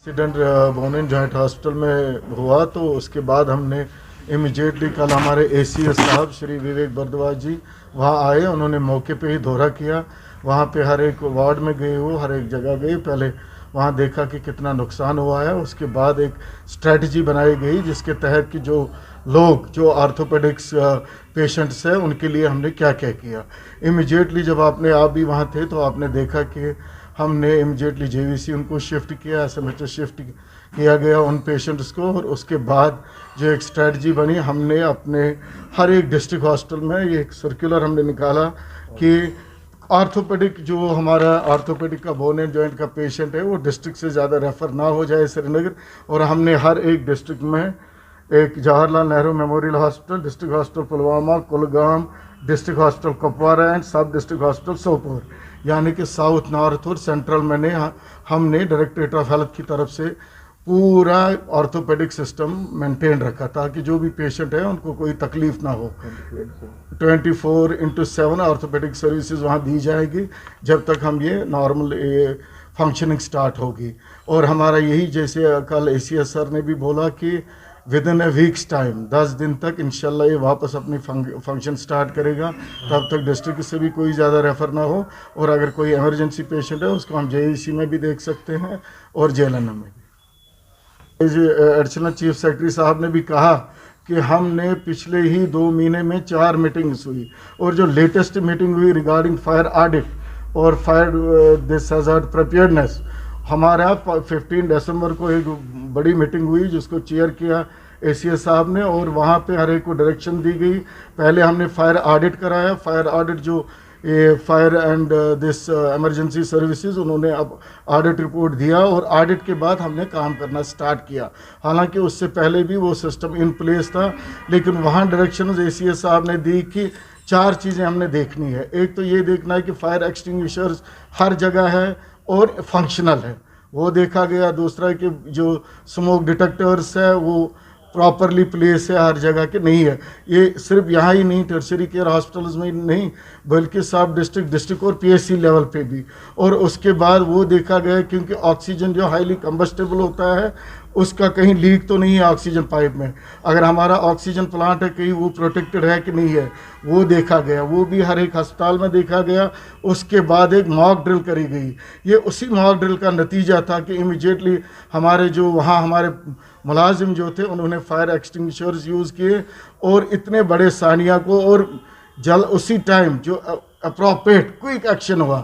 Accident bone and joint hospital में हुआ, तो उसके बाद हमने इमिजिएटली कल हमारे एसीएस साहब श्री विवेक भारद्वाज जी वहाँ आए। उन्होंने मौके पे ही दौरा किया, वहाँ पे हर एक वार्ड में गए, वो हर एक जगह गए, पहले वहाँ देखा कि कितना नुकसान हुआ है। उसके बाद एक स्ट्रेटजी बनाई गई जिसके तहत कि जो आर्थोपेडिक्स पेशेंट्स हैं उनके लिए हमने क्या क्या किया। इमिजिएटली जब आप भी वहाँ थे तो आपने देखा कि हमने इमिजिएटली जेवीसी उनको शिफ्ट किया, एसएमएचएस शिफ्ट किया गया उन पेशेंट्स को। और उसके बाद जो एक स्ट्रेटजी बनी, हमने अपने हर एक डिस्ट्रिक्ट हॉस्पिटल में ये एक सर्कुलर हमने निकाला कि आर्थोपेडिक जो हमारा आर्थोपेडिक का बोन एंड जॉइंट का पेशेंट है वो डिस्ट्रिक्ट से ज़्यादा रेफ़र ना हो जाए श्रीनगर। और हमने हर एक डिस्ट्रिक्ट में एक Jawaharlal Nehru memorial hospital, district hospital Pulwama, Kulgam, district hospital Kupwara and सब डिस्ट्रिक्ट हॉस्पिटल सोपोर, यानी कि साउथ, नॉर्थ और सेंट्रल में हमने डायरेक्टरेट ऑफ हेल्थ की तरफ से पूरा ऑर्थोपेडिक सिस्टम मेंटेन रखा ताकि जो भी पेशेंट है उनको कोई तकलीफ ना हो। 24/7 ऑर्थोपेडिक सर्विसेज वहाँ दी जाएगी जब तक हम ये नॉर्मल फंक्शनिंग स्टार्ट होगी। और हमारा यही, जैसे कल एसीएस सर ने भी बोला कि with in A weeks time, 10 दिन तक इंशाल्लाह ये वापस अपनी फंक्शन स्टार्ट करेगा। तब तक डिस्ट्रिक्ट से भी कोई ज़्यादा रेफ़र ना हो, और अगर कोई इमरजेंसी पेशेंट है उसको हम जेईसी में भी देख सकते हैं और जेएलएनएम में भी। एडिशनल चीफ सेक्रेटरी साहब ने भी कहा कि हमने पिछले ही 2 महीने में 4 मीटिंग्स हुई, और जो लेटेस्ट मीटिंग हुई रिगार्डिंग फायर ऑडिट और फायर दिस हैजार्ड प्रिपेयर्डनेस, हमारा 15 दिसंबर को एक बड़ी मीटिंग हुई जिसको चेयर किया एसीएस साहब ने, और वहाँ पे हर एक को डायरेक्शन दी गई। पहले हमने फायर ऑडिट कराया, फायर ऑडिट जो ये fire and this emergency services, उन्होंने अब ऑडिट रिपोर्ट दिया, और ऑडिट के बाद हमने काम करना स्टार्ट किया। हालांकि उससे पहले भी वो सिस्टम इन प्लेस था, लेकिन वहाँ डायरेक्शंस एसीएस साहब ने दी कि 4 चीज़ें हमने देखनी है। एक तो ये देखना है कि फायर एक्सटिंग्विशर्स हर जगह है और फंक्शनल है, वो देखा गया। दूसरा है कि जो स्मोक डिटेक्टर्स है वो प्रॉपरली प्लेस है हर जगह के नहीं है। ये सिर्फ यहाँ ही नहीं, टर्शरी केयर हॉस्पिटल्स में नहीं बल्कि सब डिस्ट्रिक्ट और पीएचसी लेवल पे भी। और उसके बाद वो देखा गया क्योंकि ऑक्सीजन जो हाईली कंबस्टेबल होता है उसका कहीं लीक तो नहीं है ऑक्सीजन पाइप में, अगर हमारा ऑक्सीजन प्लांट है कहीं वो प्रोटेक्टेड है कि नहीं है वो देखा गया, वो भी हर एक अस्पताल में देखा गया। उसके बाद एक मॉक ड्रिल करी गई, ये उसी मॉक ड्रिल का नतीजा था कि इमीडिएटली हमारे जो वहाँ हमारे मुलाजिम जो थे उन्होंने फायर एक्सटिंग्विशर्स यूज़ किए, और इतने बड़े सानिया को और उसी टाइम जो अप्रोप्रिएट क्विक एक्शन हुआ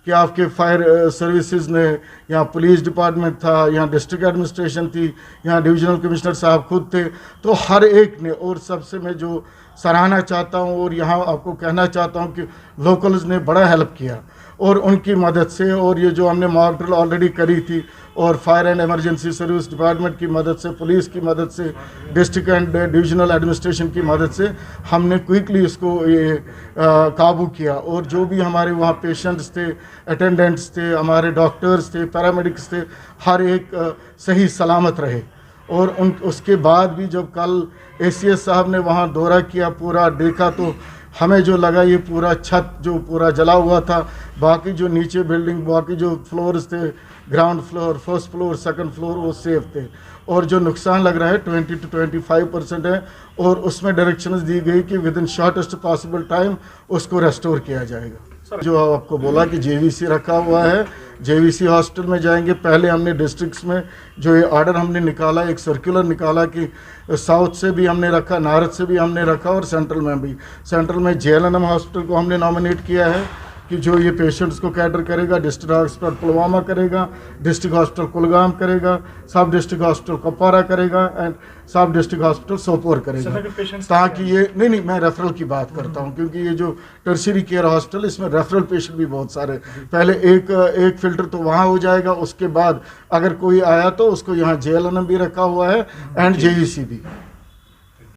कि आपके फायर सर्विसेज ने, यहाँ पुलिस डिपार्टमेंट था, यहाँ डिस्ट्रिक्ट एडमिनिस्ट्रेशन थी, यहाँ डिविजनल कमिश्नर साहब खुद थे, तो हर एक ने, और सबसे मैं जो सराहना चाहता हूँ और यहाँ आपको कहना चाहता हूँ कि लोकल्स ने बड़ा हेल्प किया, और उनकी मदद से, और ये जो हमने मॉक ड्रिल ऑलरेडी करी थी और fire and emergency service department की मदद से, पुलिस की मदद से, डिस्ट्रिक्ट एंड डिविजनल एडमिनिस्ट्रेशन की मदद से हमने क्विकली इसको ये काबू किया। और जो भी हमारे वहाँ पेशेंट्स थे, अटेंडेंट्स थे, हमारे डॉक्टर्स थे, पैरामेडिक्स थे, हर एक सही सलामत रहे। और उसके बाद भी जब कल एसीएस साहब ने वहाँ दौरा किया, पूरा देखा, तो हमें जो लगा ये पूरा छत जो पूरा जला हुआ था, बाकी जो नीचे बिल्डिंग, बाकी जो फ्लोर्स थे, ground floor, first floor, second floor, वो सेफ थे। और जो नुकसान लग रहा है 20 to 25% है, और उसमें डायरेक्शंस दी गई कि with in shortest possible time उसको रेस्टोर किया जाएगा। जो आपको बोला कि जेवीसी रखा हुआ है, जेवीसी हॉस्पिटल में जाएंगे। पहले हमने डिस्ट्रिक्ट्स में जो ये ऑर्डर हमने निकाला, एक सर्कुलर निकाला कि साउथ से भी हमने रखा, नॉर्थ से भी हमने रखा, और सेंट्रल में भी। सेंट्रल में जेएलएनएम हॉस्पिटल को हमने नॉमिनेट किया है कि जो ये पेशेंट्स को कैटर करेगा, डिस्ट्रिक्ट हॉस्पिटल पुलवामा करेगा, डिस्ट्रिक्ट हॉस्पिटल कुलगाम करेगा, सब डिस्ट्रिक्ट हॉस्पिटल कुपवारा करेगा, एंड सब डिस्ट्रिक्ट हॉस्पिटल सोपोर करेगा, ताकि ये नहीं मैं रेफरल की बात करता हूँ, क्योंकि ये जो टर्शरी केयर हॉस्पिटल इसमें रेफरल पेशेंट भी बहुत सारे, पहले एक फिल्टर तो वहाँ हो जाएगा, उसके बाद अगर कोई आया तो उसको यहाँ जेएलएनएम भी रखा हुआ है एंड जेईसी भी।